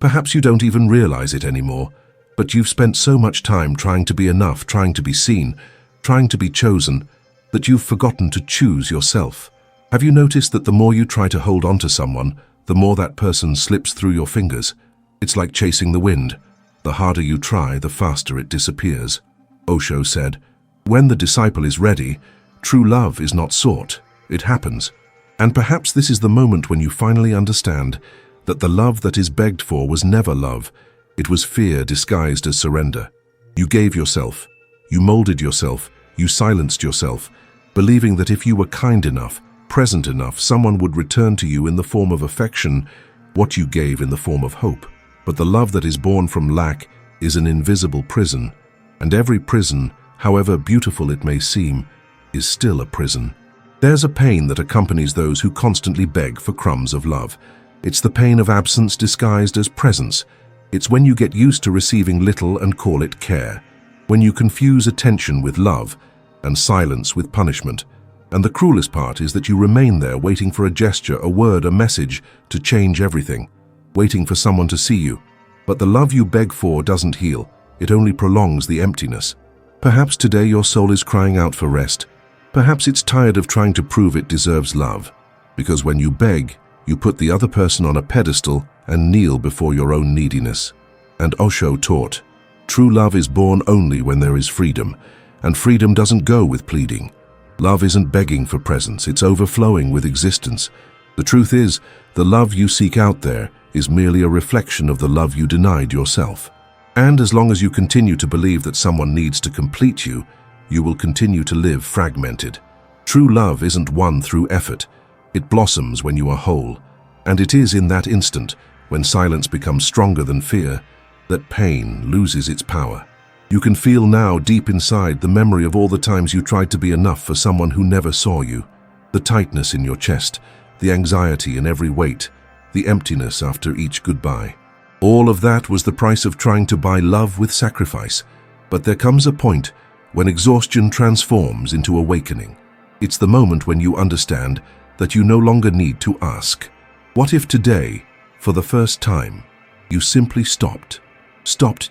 Perhaps you don't even realize it anymore, but you've spent so much time trying to be enough, trying to be seen, trying to be chosen, that you've forgotten to choose yourself. Have you noticed that the more you try to hold on to someone, the more that person slips through your fingers? It's like chasing the wind. The harder you try, the faster it disappears. Osho said, "When the disciple is ready, true love is not sought, it happens." And perhaps this is the moment when you finally understand that the love that is begged for was never love. It was fear disguised as surrender. You gave yourself, you molded yourself, you silenced yourself, believing that if you were kind enough, present enough, someone would return to you in the form of affection what you gave in the form of hope. But the love that is born from lack is an invisible prison, and every prison, however beautiful it may seem, is still a prison. There's a pain that accompanies those who constantly beg for crumbs of love. It's the pain of absence disguised as presence. It's when you get used to receiving little and call it care, when you confuse attention with love and silence with punishment. And the cruelest part is that you remain there waiting for a gesture, a word, a message to change everything, waiting for someone to see you. But the love you beg for doesn't heal, it only prolongs the emptiness. Perhaps today your soul is crying out for rest. Perhaps it's tired of trying to prove it deserves love. Because when you beg, you put the other person on a pedestal and kneel before your own neediness. And Osho taught, true love is born only when there is freedom, and freedom doesn't go with pleading. Love isn't begging for presence, it's overflowing with existence. The truth is, the love you seek out there is merely a reflection of the love you denied yourself. And as long as you continue to believe that someone needs to complete you, you will continue to live fragmented. True love isn't won through effort. It blossoms when you are whole. And it is in that instant, when silence becomes stronger than fear, that pain loses its power. You can feel now deep inside the memory of all the times you tried to be enough for someone who never saw you. The tightness in your chest, the anxiety in every weight, the emptiness after each goodbye. All of that was the price of trying to buy love with sacrifice. But there comes a point when exhaustion transforms into awakening. It's the moment when you understand that you no longer need to ask. What if today, for the first time, you simply stopped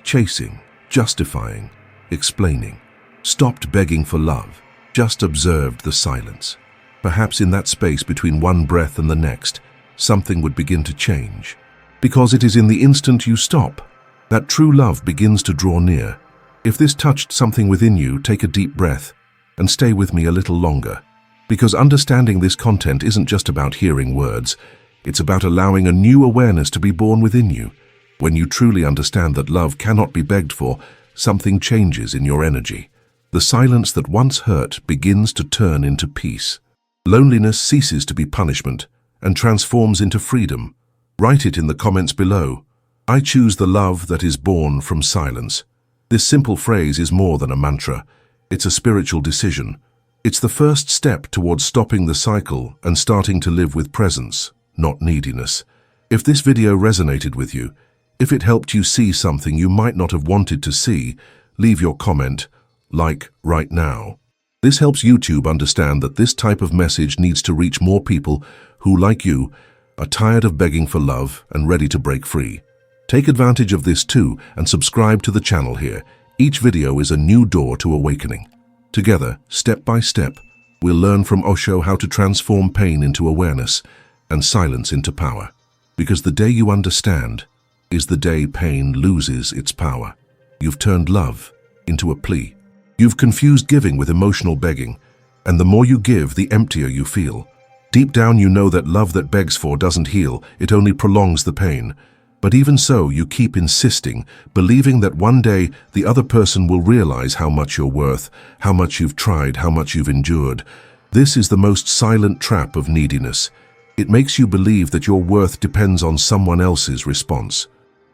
chasing, justifying, explaining, stopped begging for love, just observed the silence? Perhaps in that space between one breath and the next, something would begin to change. Because it is in the instant you stop that true love begins to draw near. If this touched something within you, take a deep breath and stay with me a little longer. Because understanding this content isn't just about hearing words, it's about allowing a new awareness to be born within you. When you truly understand that love cannot be begged for, something changes in your energy. The silence that once hurt begins to turn into peace. Loneliness ceases to be punishment and transforms into freedom. Write it in the comments below. I choose the love that is born from silence. This simple phrase is more than a mantra. It's a spiritual decision. It's the first step towards stopping the cycle and starting to live with presence, not neediness. If this video resonated with you, if it helped you see something you might not have wanted to see, leave your comment, like right now. This helps YouTube understand that this type of message needs to reach more people who, like you, are tired of begging for love and ready to break free. Take advantage of this too and subscribe to the channel here. Each video is a new door to awakening. Together, step by step, we'll learn from Osho how to transform pain into awareness and silence into power. Because the day you understand is the day pain loses its power. You've turned love into a plea. You've confused giving with emotional begging, and the more you give, the emptier you feel. Deep down you know that love that begs for doesn't heal, it only prolongs the pain. But even so, you keep insisting, believing that one day the other person will realize how much you're worth, how much you've tried, how much you've endured. This is the most silent trap of neediness. It makes you believe that your worth depends on someone else's response.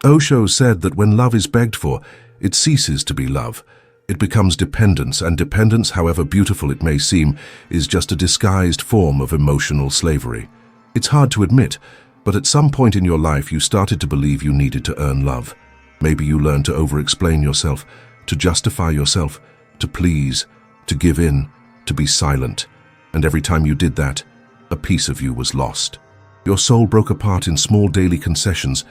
Osho said that when love is begged for, it ceases to be love. It becomes dependence, and dependence, however beautiful it may seem, is just a disguised form of emotional slavery. It's hard to admit, but at some point in your life you started to believe you needed to earn love. Maybe you learned to over-explain yourself, to justify yourself, to please, to give in, to be silent. And every time you did that, a piece of you was lost. Your soul broke apart in small daily concessions,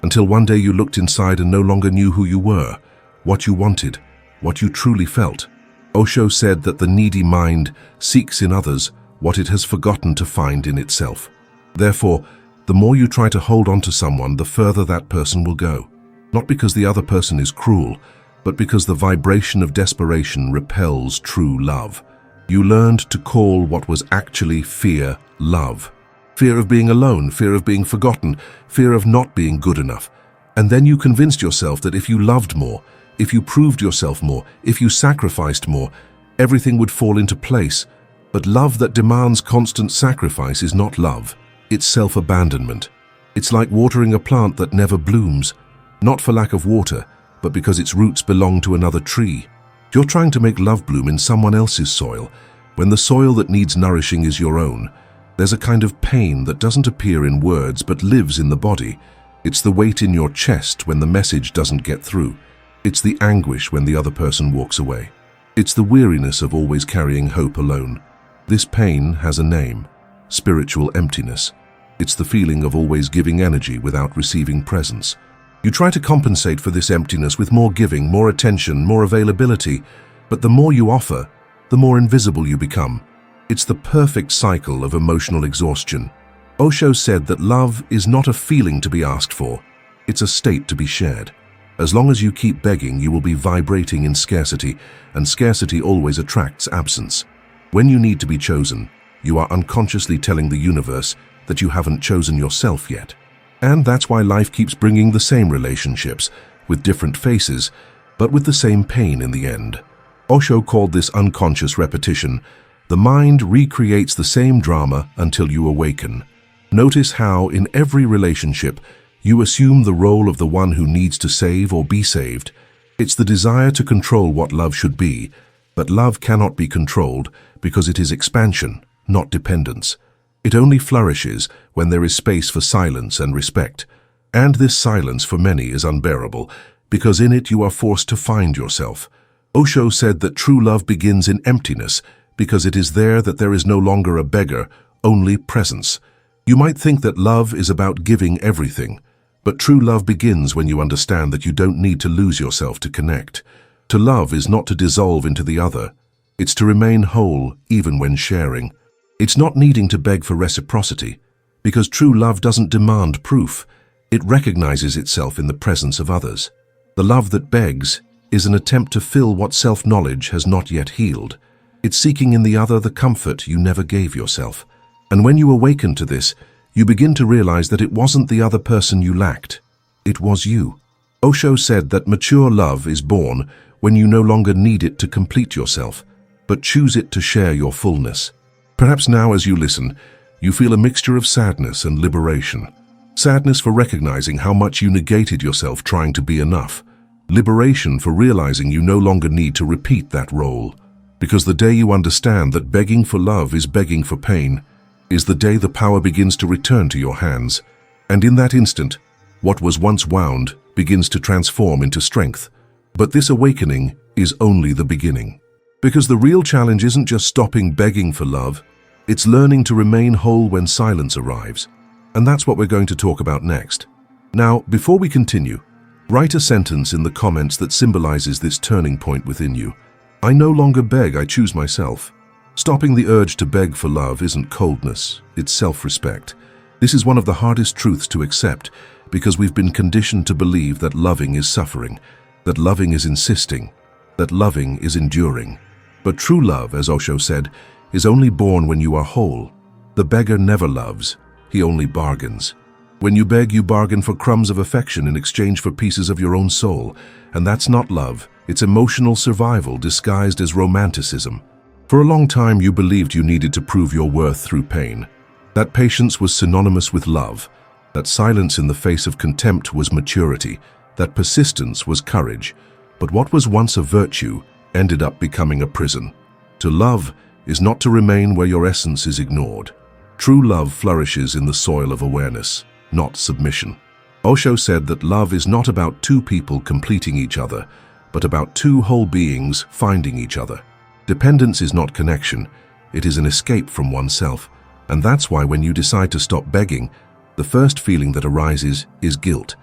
until one day you looked inside and no longer knew who you were, what you wanted, what you truly felt. Osho said that the needy mind seeks in others what it has forgotten to find in itself. Therefore, the more you try to hold on to someone, the further that person will go. Not because the other person is cruel, but because the vibration of desperation repels true love. You learned to call what was actually fear love. Fear of being alone, fear of being forgotten, fear of not being good enough. And then you convinced yourself that if you loved more, if you proved yourself more, if you sacrificed more, everything would fall into place. But love that demands constant sacrifice is not love. It's self-abandonment. It's like watering a plant that never blooms, not for lack of water, but because its roots belong to another tree. You're trying to make love bloom in someone else's soil, when the soil that needs nourishing is your own. There's a kind of pain that doesn't appear in words but lives in the body. It's the weight in your chest when the message doesn't get through. It's the anguish when the other person walks away. It's the weariness of always carrying hope alone. This pain has a name: spiritual emptiness. It's the feeling of always giving energy without receiving presence. You try to compensate for this emptiness with more giving, more attention, more availability, but the more you offer, the more invisible you become. It's the perfect cycle of emotional exhaustion. Osho said that love is not a feeling to be asked for, it's a state to be shared. As long as you keep begging, you will be vibrating in scarcity, and scarcity always attracts absence. When you need to be chosen, you are unconsciously telling the universe that you haven't chosen yourself yet. And that's why life keeps bringing the same relationships, with different faces, but with the same pain in the end. Osho called this unconscious repetition. The mind recreates the same drama until you awaken. Notice how, in every relationship, you assume the role of the one who needs to save or be saved. It's the desire to control what love should be, but love cannot be controlled because it is expansion, not dependence. It only flourishes when there is space for silence and respect. And this silence for many is unbearable, because in it you are forced to find yourself. Osho said that true love begins in emptiness, because it is there that there is no longer a beggar, only presence. You might think that love is about giving everything, but true love begins when you understand that you don't need to lose yourself to connect. To love is not to dissolve into the other. It's to remain whole even when sharing. It's not needing to beg for reciprocity, because true love doesn't demand proof. It recognizes itself in the presence of others. The love that begs is an attempt to fill what self-knowledge has not yet healed. It's seeking in the other the comfort you never gave yourself. And when you awaken to this, you begin to realize that it wasn't the other person you lacked. It was you. Osho said that mature love is born when you no longer need it to complete yourself, but choose it to share your fullness. Perhaps now as you listen, you feel a mixture of sadness and liberation. Sadness for recognizing how much you negated yourself trying to be enough. Liberation for realizing you no longer need to repeat that role. Because the day you understand that begging for love is begging for pain, is the day the power begins to return to your hands. And in that instant, what was once wound begins to transform into strength. But this awakening is only the beginning. Because the real challenge isn't just stopping begging for love, it's learning to remain whole when silence arrives. And that's what we're going to talk about next. Now, before we continue, write a sentence in the comments that symbolizes this turning point within you. I no longer beg, I choose myself. Stopping the urge to beg for love isn't coldness, it's self-respect. This is one of the hardest truths to accept because we've been conditioned to believe that loving is suffering, that loving is insisting, that loving is enduring. But true love, as Osho said, is only born when you are whole. The beggar never loves, he only bargains. When you beg, you bargain for crumbs of affection in exchange for pieces of your own soul. And that's not love, it's emotional survival disguised as romanticism. For a long time, you believed you needed to prove your worth through pain. That patience was synonymous with love. That silence in the face of contempt was maturity. That persistence was courage. But what was once a virtue ended up becoming a prison. To love is not to remain where your essence is ignored. True love flourishes in the soil of awareness, not submission. Osho said that love is not about two people completing each other, but about two whole beings finding each other. Dependence is not connection, it is an escape from oneself. And that's why when you decide to stop begging, the first feeling that arises is guilt.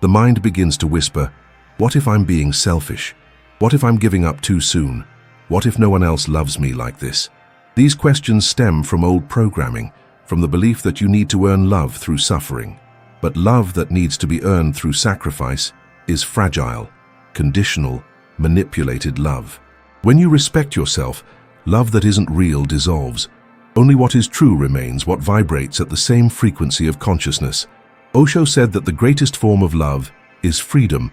The mind begins to whisper, "What if I'm being selfish? What if I'm giving up too soon? What if no one else loves me like this?" These questions stem from old programming, from the belief that you need to earn love through suffering. But love that needs to be earned through sacrifice is fragile, conditional, manipulated love. When you respect yourself, love that isn't real dissolves. Only what is true remains, what vibrates at the same frequency of consciousness. Osho said that the greatest form of love is freedom,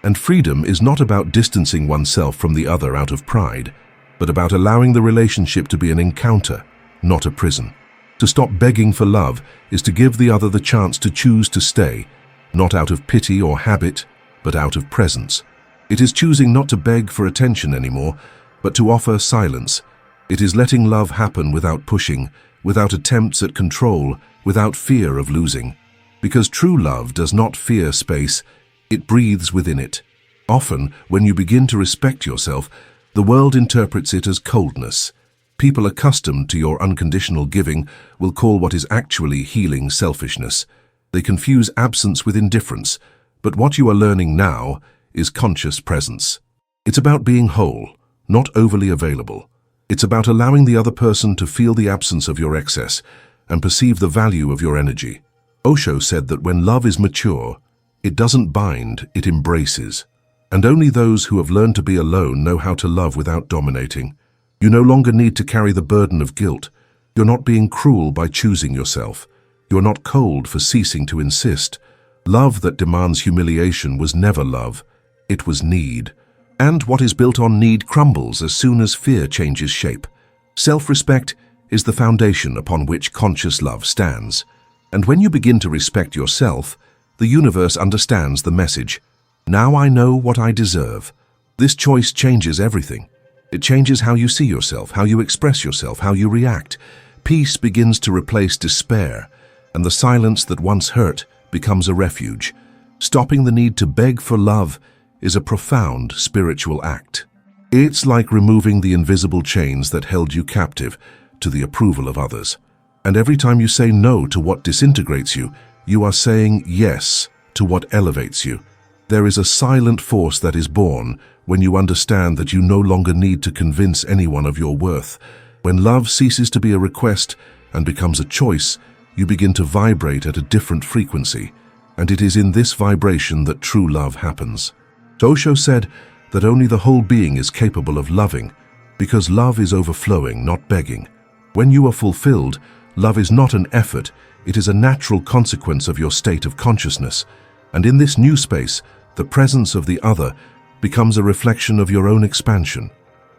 and freedom is not about distancing oneself from the other out of pride, but about allowing the relationship to be an encounter, not a prison. To stop begging for love is to give the other the chance to choose to stay, not out of pity or habit, but out of presence. It is choosing not to beg for attention anymore, but to offer silence. It is letting love happen without pushing, without attempts at control, without fear of losing. Because true love does not fear space, it breathes within it. Often, when you begin to respect yourself, the world interprets it as coldness. People accustomed to your unconditional giving will call what is actually healing selfishness. They confuse absence with indifference, but what you are learning now is conscious presence. It's about being whole, not overly available. It's about allowing the other person to feel the absence of your excess and perceive the value of your energy. Osho said that when love is mature, it doesn't bind, it embraces. And only those who have learned to be alone know how to love without dominating. You no longer need to carry the burden of guilt. You're not being cruel by choosing yourself. You're not cold for ceasing to insist. Love that demands humiliation was never love. It was need. And what is built on need crumbles as soon as fear changes shape. Self-respect is the foundation upon which conscious love stands. And when you begin to respect yourself, the universe understands the message. Now I know what I deserve. This choice changes everything. It changes how you see yourself, how you express yourself, how you react. Peace begins to replace despair, and the silence that once hurt becomes a refuge. Stopping the need to beg for love is a profound spiritual act. It's like removing the invisible chains that held you captive to the approval of others. And every time you say no to what disintegrates you, you are saying yes to what elevates you. There is a silent force that is born when you understand that you no longer need to convince anyone of your worth. When love ceases to be a request and becomes a choice, you begin to vibrate at a different frequency, and it is in this vibration that true love happens. Osho said that only the whole being is capable of loving, because love is overflowing, not begging. When you are fulfilled, love is not an effort, it is a natural consequence of your state of consciousness. And in this new space, the presence of the other becomes a reflection of your own expansion,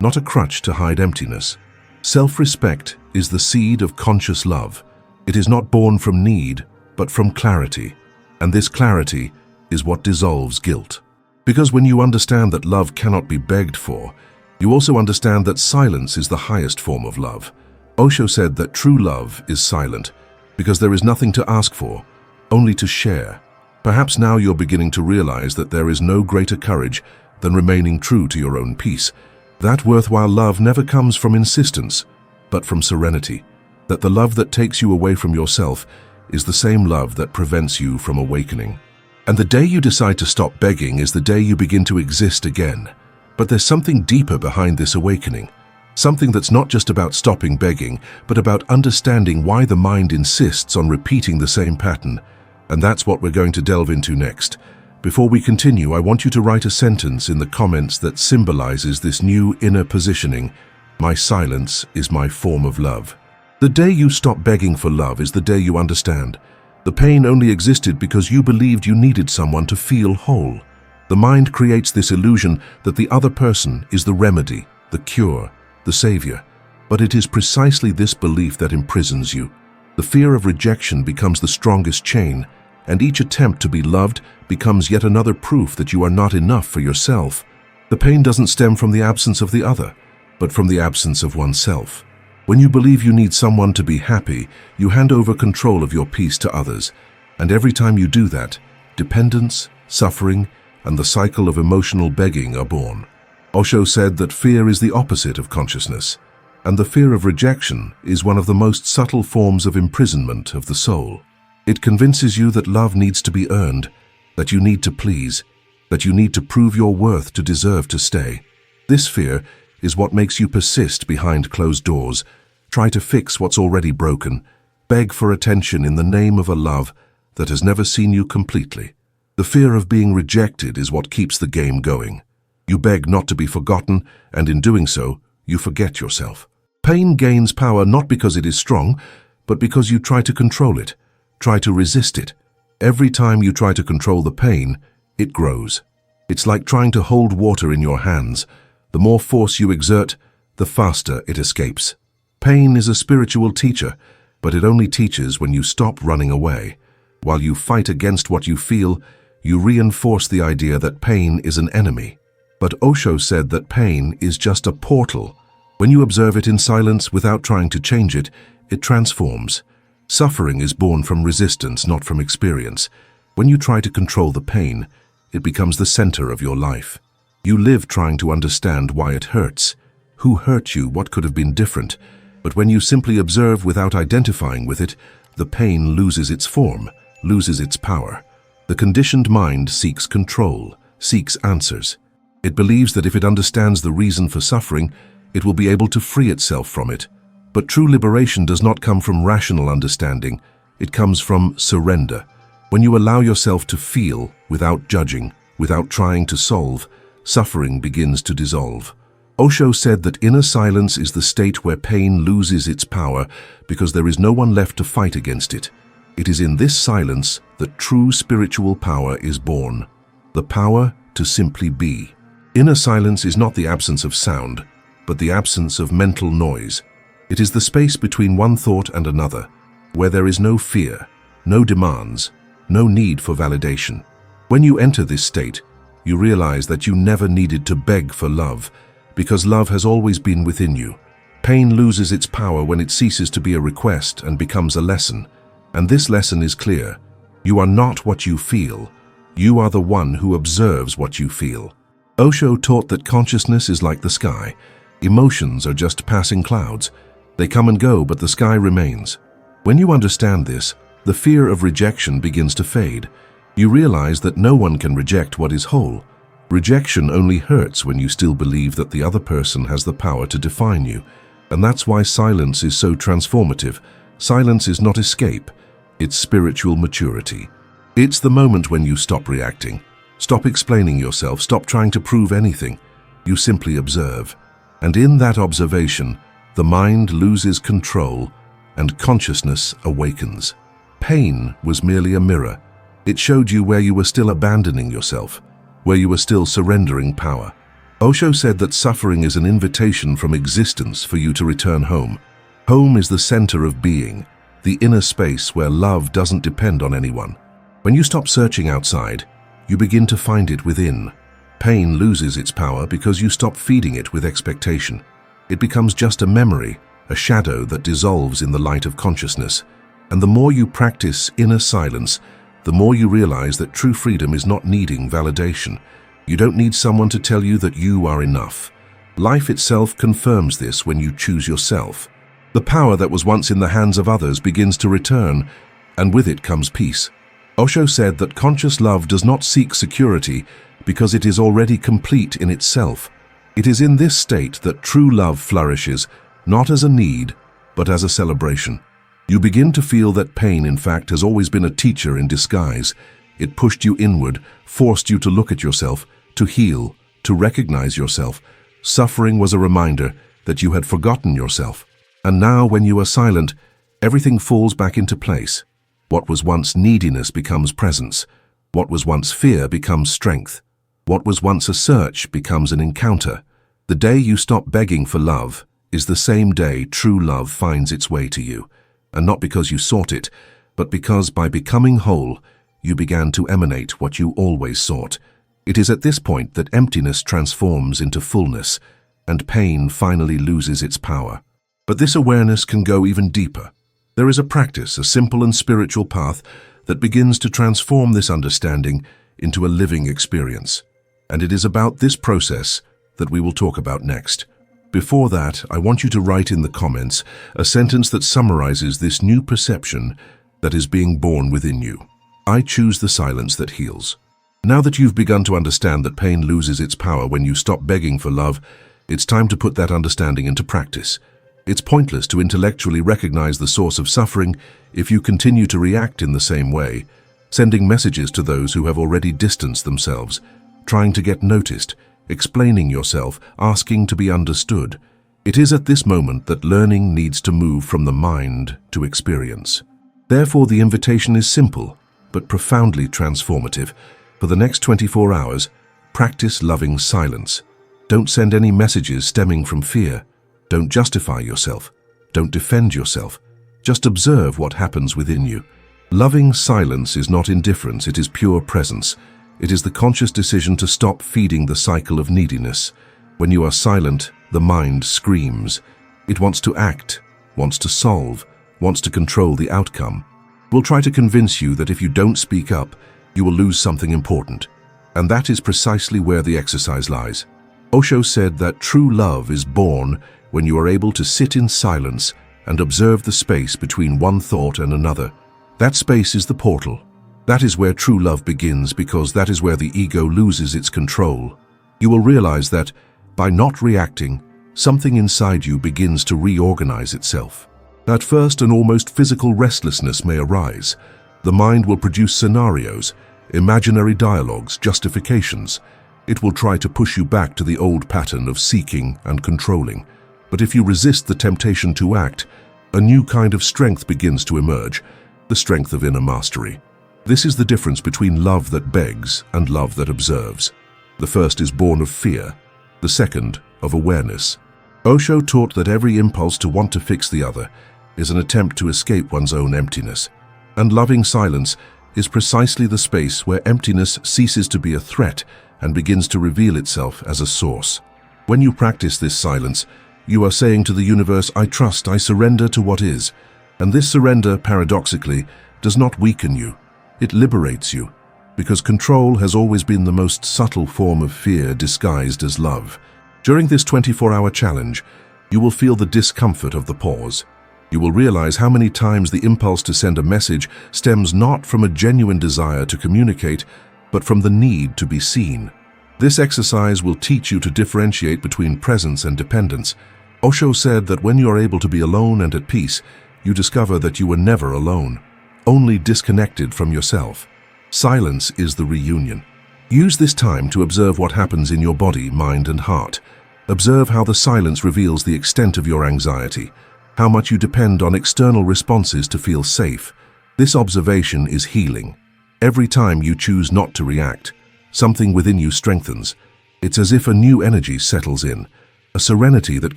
not a crutch to hide emptiness. Self-respect is the seed of conscious love. It is not born from need, but from clarity. And this clarity is what dissolves guilt. Because when you understand that love cannot be begged for, you also understand that silence is the highest form of love. Osho said that true love is silent, because there is nothing to ask for, only to share. Perhaps now you're beginning to realize that there is no greater courage than remaining true to your own peace. That worthwhile love never comes from insistence, but from serenity. That the love that takes you away from yourself is the same love that prevents you from awakening. And the day you decide to stop begging is the day you begin to exist again. But there's something deeper behind this awakening. Something that's not just about stopping begging, but about understanding why the mind insists on repeating the same pattern. And that's what we're going to delve into next. Before we continue, I want you to write a sentence in the comments that symbolizes this new inner positioning. My silence is my form of love. The day you stop begging for love is the day you understand. The pain only existed because you believed you needed someone to feel whole. The mind creates this illusion that the other person is the remedy, the cure, the savior. But it is precisely this belief that imprisons you. The fear of rejection becomes the strongest chain, and each attempt to be loved becomes yet another proof that you are not enough for yourself. The pain doesn't stem from the absence of the other, but from the absence of oneself. When you believe you need someone to be happy, you hand over control of your peace to others. And every time you do that, dependence, suffering, and the cycle of emotional begging are born. Osho said that fear is the opposite of consciousness, and the fear of rejection is one of the most subtle forms of imprisonment of the soul. It convinces you that love needs to be earned, that you need to please, that you need to prove your worth to deserve to stay. This fear is what makes you persist behind closed doors, try to fix what's already broken, beg for attention in the name of a love that has never seen you completely. The fear of being rejected is what keeps the game going. You beg not to be forgotten, and in doing so, you forget yourself. Pain gains power not because it is strong, but because you try to control it, try to resist it. Every time you try to control the pain, it grows. It's like trying to hold water in your hands. The more force you exert, the faster it escapes. Pain is a spiritual teacher, but it only teaches when you stop running away. While you fight against what you feel, you reinforce the idea that pain is an enemy. But Osho said that pain is just a portal. When you observe it in silence without trying to change it, it transforms. Suffering is born from resistance, not from experience. When you try to control the pain, it becomes the center of your life. You live trying to understand why it hurts. Who hurt you? What could have been different? But when you simply observe without identifying with it, the pain loses its form, loses its power. The conditioned mind seeks control, seeks answers. It believes that if it understands the reason for suffering, it will be able to free itself from it. But true liberation does not come from rational understanding. It comes from surrender. When you allow yourself to feel without judging, without trying to solve, suffering begins to dissolve. Osho said that inner silence is the state where pain loses its power because there is no one left to fight against it. It is in this silence that true spiritual power is born, the power to simply be. Inner silence is not the absence of sound, but the absence of mental noise. It is the space between one thought and another, where there is no fear, no demands, no need for validation. When you enter this state, you realize that you never needed to beg for love, because love has always been within you. Pain loses its power when it ceases to be a request and becomes a lesson. And this lesson is clear. You are not what you feel. You are the one who observes what you feel. Osho taught that consciousness is like the sky. Emotions are just passing clouds. They come and go, but the sky remains. When you understand this, the fear of rejection begins to fade. You realize that no one can reject what is whole. Rejection only hurts when you still believe that the other person has the power to define you. And that's why silence is so transformative. Silence is not escape, it's spiritual maturity. It's the moment when you stop reacting, stop explaining yourself, stop trying to prove anything. You simply observe. And in that observation, the mind loses control and consciousness awakens. Pain was merely a mirror. It showed you where you were still abandoning yourself, where you were still surrendering power. Osho said that suffering is an invitation from existence for you to return home. Home is the center of being, the inner space where love doesn't depend on anyone. When you stop searching outside, you begin to find it within. Pain loses its power because you stop feeding it with expectation. It becomes just a memory, a shadow that dissolves in the light of consciousness. And the more you practice inner silence, the more you realize that true freedom is not needing validation. You don't need someone to tell you that you are enough. Life itself confirms this when you choose yourself. The power that was once in the hands of others begins to return, and with it comes peace. Osho said that conscious love does not seek security because it is already complete in itself. It is in this state that true love flourishes, not as a need, but as a celebration. You begin to feel that pain, in fact, has always been a teacher in disguise. It pushed you inward, forced you to look at yourself, to heal, to recognize yourself. Suffering was a reminder that you had forgotten yourself. And now, when you are silent, everything falls back into place. What was once neediness becomes presence. What was once fear becomes strength. What was once a search becomes an encounter. The day you stop begging for love is the same day true love finds its way to you. And not because you sought it, but because by becoming whole, you began to emanate what you always sought. It is at this point that emptiness transforms into fullness, and pain finally loses its power. But this awareness can go even deeper. There is a practice, a simple and spiritual path that begins to transform this understanding into a living experience. And it is about this process that we will talk about next. Before that, I want you to write in the comments a sentence that summarizes this new perception that is being born within you. I choose the silence that heals. Now that you've begun to understand that pain loses its power when you stop begging for love, it's time to put that understanding into practice. It's pointless to intellectually recognize the source of suffering if you continue to react in the same way, sending messages to those who have already distanced themselves, trying to get noticed, explaining yourself, asking to be understood. It is at this moment that learning needs to move from the mind to experience. Therefore, the invitation is simple, but profoundly transformative. For the next 24 hours, practice loving silence. Don't send any messages stemming from fear. Don't justify yourself. Don't defend yourself. Just observe what happens within you. Loving silence is not indifference, it is pure presence. It is the conscious decision to stop feeding the cycle of neediness. When you are silent, the mind screams. It wants to act, wants to solve, wants to control the outcome. It will try to convince you that if you don't speak up, you will lose something important. And that is precisely where the exercise lies. Osho said that true love is born when you are able to sit in silence and observe the space between one thought and another. That space is the portal. That is where true love begins, because that is where the ego loses its control. You will realize that, by not reacting, something inside you begins to reorganize itself. At first, an almost physical restlessness may arise. The mind will produce scenarios, imaginary dialogues, justifications. It will try to push you back to the old pattern of seeking and controlling. But if you resist the temptation to act, a new kind of strength begins to emerge, the strength of inner mastery. This is the difference between love that begs and love that observes. The first is born of fear, the second of awareness. Osho taught that every impulse to want to fix the other is an attempt to escape one's own emptiness. And loving silence is precisely the space where emptiness ceases to be a threat and begins to reveal itself as a source. When you practice this silence, you are saying to the universe, I trust, I surrender to what is. And this surrender, paradoxically, does not weaken you. It liberates you, because control has always been the most subtle form of fear disguised as love. During this 24-hour challenge, you will feel the discomfort of the pause. You will realize how many times the impulse to send a message stems not from a genuine desire to communicate, but from the need to be seen. This exercise will teach you to differentiate between presence and dependence. Osho said that when you are able to be alone and at peace, you discover that you were never alone, only disconnected from yourself. Silence is the reunion. Use this time to observe what happens in your body, mind, and heart. Observe how the silence reveals the extent of your anxiety, how much you depend on external responses to feel safe. This observation is healing. Every time you choose not to react, something within you strengthens. It's as if a new energy settles in, a serenity that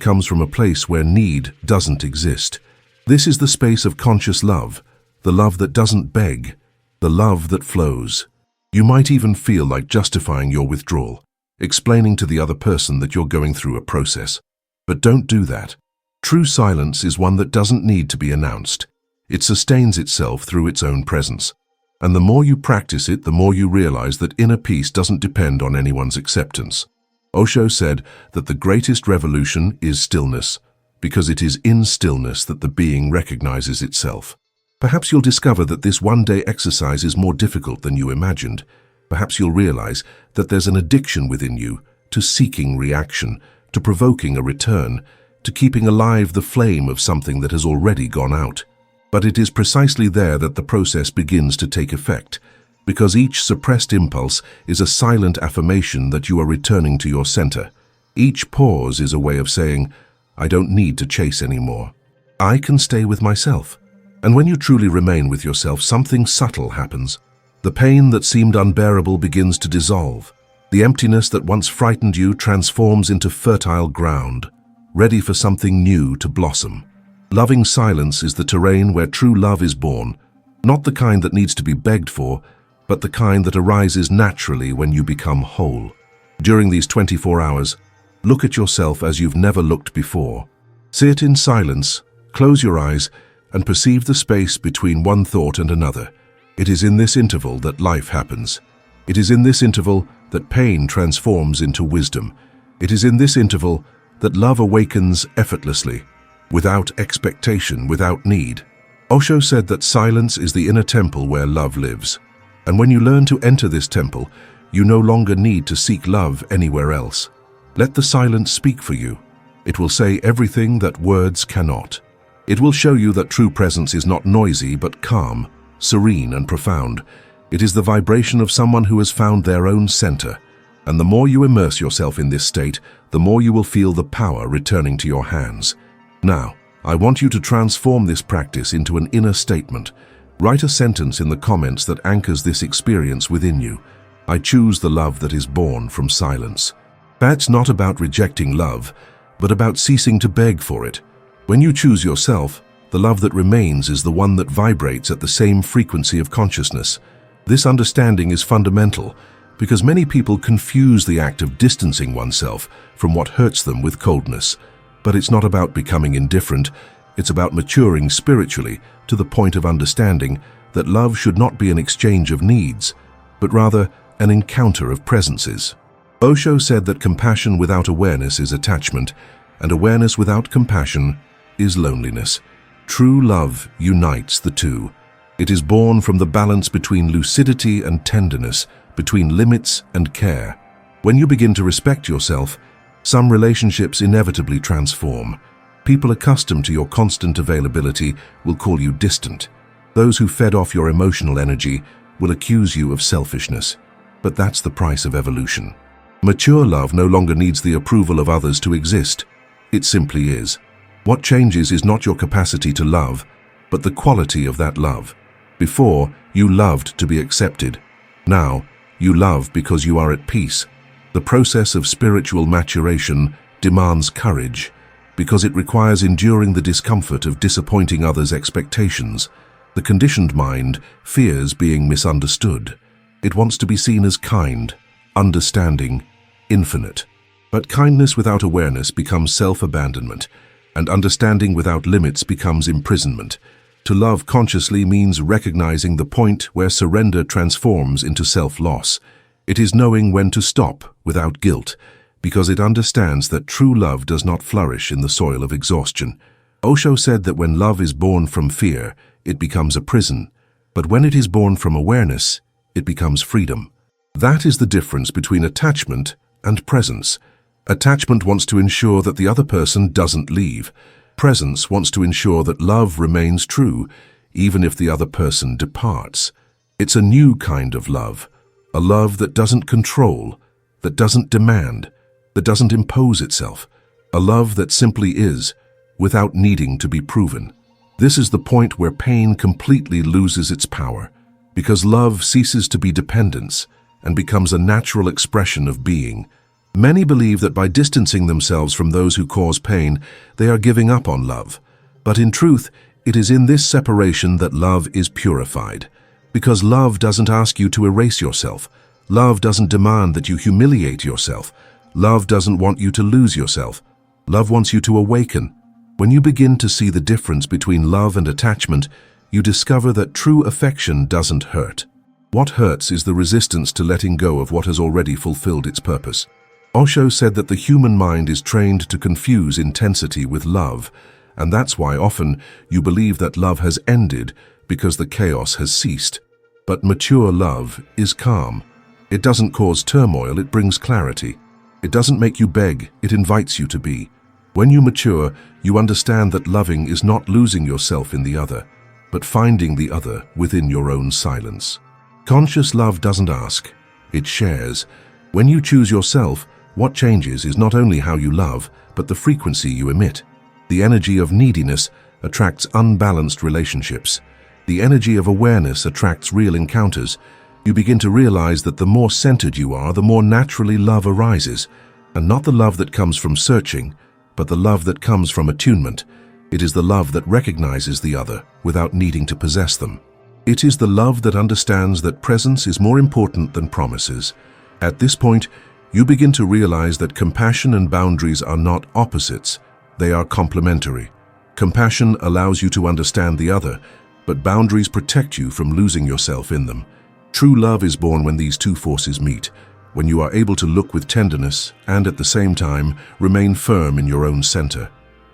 comes from a place where need doesn't exist. This is the space of conscious love, the love that doesn't beg, the love that flows. You might even feel like justifying your withdrawal, explaining to the other person that you're going through a process. But don't do that. True silence is one that doesn't need to be announced. It sustains itself through its own presence. And the more you practice it, the more you realize that inner peace doesn't depend on anyone's acceptance. Osho said that the greatest revolution is stillness, because it is in stillness that the being recognizes itself. Perhaps you'll discover that this one-day exercise is more difficult than you imagined. Perhaps you'll realize that there's an addiction within you to seeking reaction, to provoking a return, to keeping alive the flame of something that has already gone out. But it is precisely there that the process begins to take effect, because each suppressed impulse is a silent affirmation that you are returning to your center. Each pause is a way of saying, I don't need to chase anymore. I can stay with myself. And when you truly remain with yourself, something subtle happens. The pain that seemed unbearable begins to dissolve. The emptiness that once frightened you transforms into fertile ground, ready for something new to blossom. Loving silence is the terrain where true love is born, not the kind that needs to be begged for, but the kind that arises naturally when you become whole. During these 24 hours, look at yourself as you've never looked before. Sit in silence, close your eyes, and perceive the space between one thought and another. It is in this interval that life happens. It is in this interval that pain transforms into wisdom. It is in this interval that love awakens effortlessly, without expectation, without need. Osho said that silence is the inner temple where love lives. And when you learn to enter this temple, You no longer need to seek love anywhere else. Let the silence speak for you. It will say everything that words cannot. It will show you that true presence is not noisy but calm, serene and profound. It is the vibration of someone who has found their own center. And the more you immerse yourself in this state, the more you will feel the power returning to your hands. Now, I want you to transform this practice into an inner statement. Write a sentence in the comments that anchors this experience within you. I choose the love that is born from silence. That's not about rejecting love, but about ceasing to beg for it. When you choose yourself, the love that remains is the one that vibrates at the same frequency of consciousness. This understanding is fundamental because many people confuse the act of distancing oneself from what hurts them with coldness. But it's not about becoming indifferent, it's about maturing spiritually to the point of understanding that love should not be an exchange of needs, but rather an encounter of presences. Osho said that compassion without awareness is attachment, and awareness without compassion is loneliness. True love unites the two. It is born from the balance between lucidity and tenderness, between limits and care. When you begin to respect yourself, some relationships inevitably transform. People accustomed to your constant availability will call you distant. Those who fed off your emotional energy will accuse you of selfishness. But that's the price of evolution. Mature love no longer needs the approval of others to exist. It simply is. What changes is not your capacity to love, but the quality of that love. Before, you loved to be accepted. Now, you love because you are at peace. The process of spiritual maturation demands courage, because it requires enduring the discomfort of disappointing others' expectations. The conditioned mind fears being misunderstood. It wants to be seen as kind, understanding, infinite. But kindness without awareness becomes self-abandonment, and understanding without limits becomes imprisonment. To love consciously means recognizing the point where surrender transforms into self-loss. It is knowing when to stop without guilt, because it understands that true love does not flourish in the soil of exhaustion. Osho said that when love is born from fear, it becomes a prison, but when it is born from awareness, it becomes freedom. That is the difference between attachment and presence. Attachment wants to ensure that the other person doesn't leave. Presence wants to ensure that love remains true, even if the other person departs. It's a new kind of love, a love that doesn't control, that doesn't demand, that doesn't impose itself, a love that simply is, without needing to be proven. This is the point where pain completely loses its power, because love ceases to be dependence and becomes a natural expression of being. Many believe that by distancing themselves from those who cause pain, they are giving up on love. But in truth, it is in this separation that love is purified. Because love doesn't ask you to erase yourself. Love doesn't demand that you humiliate yourself. Love doesn't want you to lose yourself. Love wants you to awaken. When you begin to see the difference between love and attachment, you discover that true affection doesn't hurt. What hurts is the resistance to letting go of what has already fulfilled its purpose. Osho said that the human mind is trained to confuse intensity with love, and that's why often you believe that love has ended because the chaos has ceased. But mature love is calm. It doesn't cause turmoil, it brings clarity. It doesn't make you beg, it invites you to be. When you mature, you understand that loving is not losing yourself in the other, but finding the other within your own silence. Conscious love doesn't ask, it shares. When you choose yourself, what changes is not only how you love, but the frequency you emit. The energy of neediness attracts unbalanced relationships. The energy of awareness attracts real encounters. You begin to realize that the more centered you are, the more naturally love arises, and not the love that comes from searching, but the love that comes from attunement. It is the love that recognizes the other without needing to possess them. It is the love that understands that presence is more important than promises. At this point, you begin to realize that compassion and boundaries are not opposites, they are complementary. Compassion allows you to understand the other, but boundaries protect you from losing yourself in them. True love is born when these two forces meet, when you are able to look with tenderness and at the same time remain firm in your own center.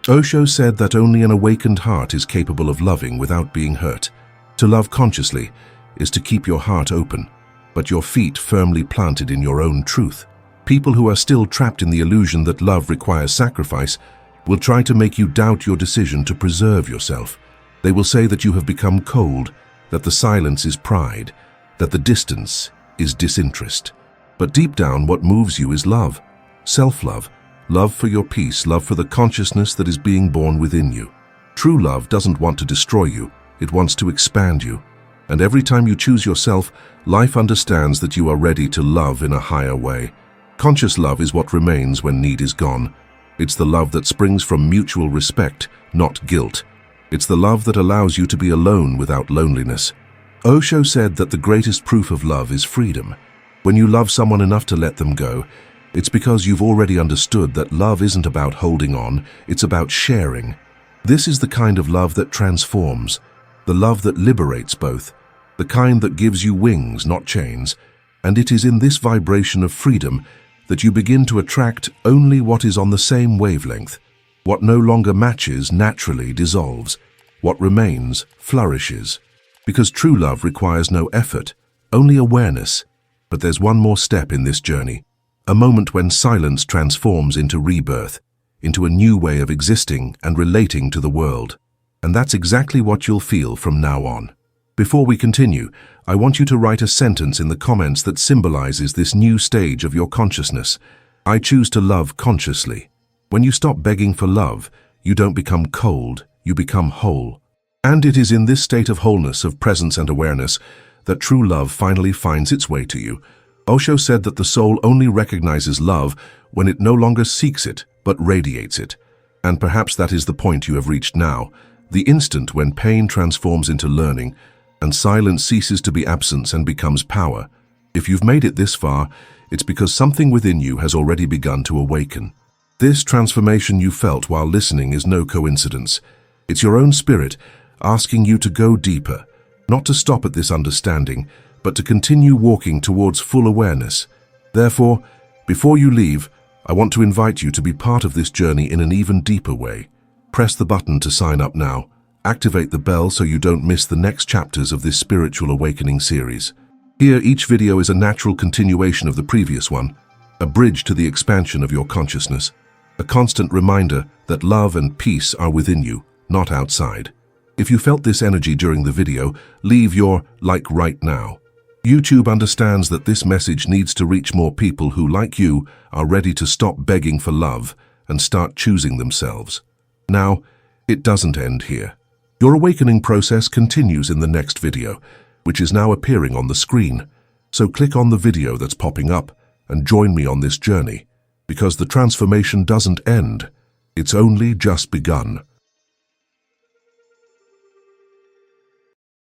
Osho said that only an awakened heart is capable of loving without being hurt. To love consciously is to keep your heart open. but your feet firmly planted in your own truth. People who are still trapped in the illusion that love requires sacrifice will try to make you doubt your decision to preserve yourself. They will say that you have become cold, that the silence is pride, that the distance is disinterest. But deep down, what moves you is love, self-love, love for your peace, love for the consciousness that is being born within you. True love doesn't want to destroy you, it wants to expand you. And every time you choose yourself, life understands that you are ready to love in a higher way. Conscious love is what remains when need is gone. It's the love that springs from mutual respect, not guilt. It's the love that allows you to be alone without loneliness. Osho said that the greatest proof of love is freedom. When you love someone enough to let them go, it's because you've already understood that love isn't about holding on, it's about sharing. This is the kind of love that transforms, the love that liberates both, the kind that gives you wings, not chains. And it is in this vibration of freedom that you begin to attract only what is on the same wavelength. What no longer matches naturally dissolves. What remains flourishes. Because true love requires no effort, only awareness. But there's one more step in this journey. A moment when silence transforms into rebirth, into a new way of existing and relating to the world. And that's exactly what you'll feel from now on. Before we continue, I want you to write a sentence in the comments that symbolizes this new stage of your consciousness. I choose to love consciously. When you stop begging for love, you don't become cold, you become whole. And it is in this state of wholeness, of presence and awareness, that true love finally finds its way to you. Osho said that the soul only recognizes love when it no longer seeks it, but radiates it. And perhaps that is the point you have reached now, the instant when pain transforms into learning, and silence ceases to be absence and becomes power. If you've made it this far, it's because something within you has already begun to awaken. This transformation you felt while listening is no coincidence. It's your own spirit asking you to go deeper, not to stop at this understanding, but to continue walking towards full awareness. Therefore, before you leave, I want to invite you to be part of this journey in an even deeper way. Press the button to sign up now. Activate the bell so you don't miss the next chapters of this spiritual awakening series. Here, each video is a natural continuation of the previous one, a bridge to the expansion of your consciousness, a constant reminder that love and peace are within you, not outside. If you felt this energy during the video, leave your like right now. YouTube understands that this message needs to reach more people who, like you, are ready to stop begging for love and start choosing themselves. Now, it doesn't end here. Your awakening process continues in the next video, which is now appearing on the screen. So click on the video that's popping up and join me on this journey, because the transformation doesn't end. It's only just begun.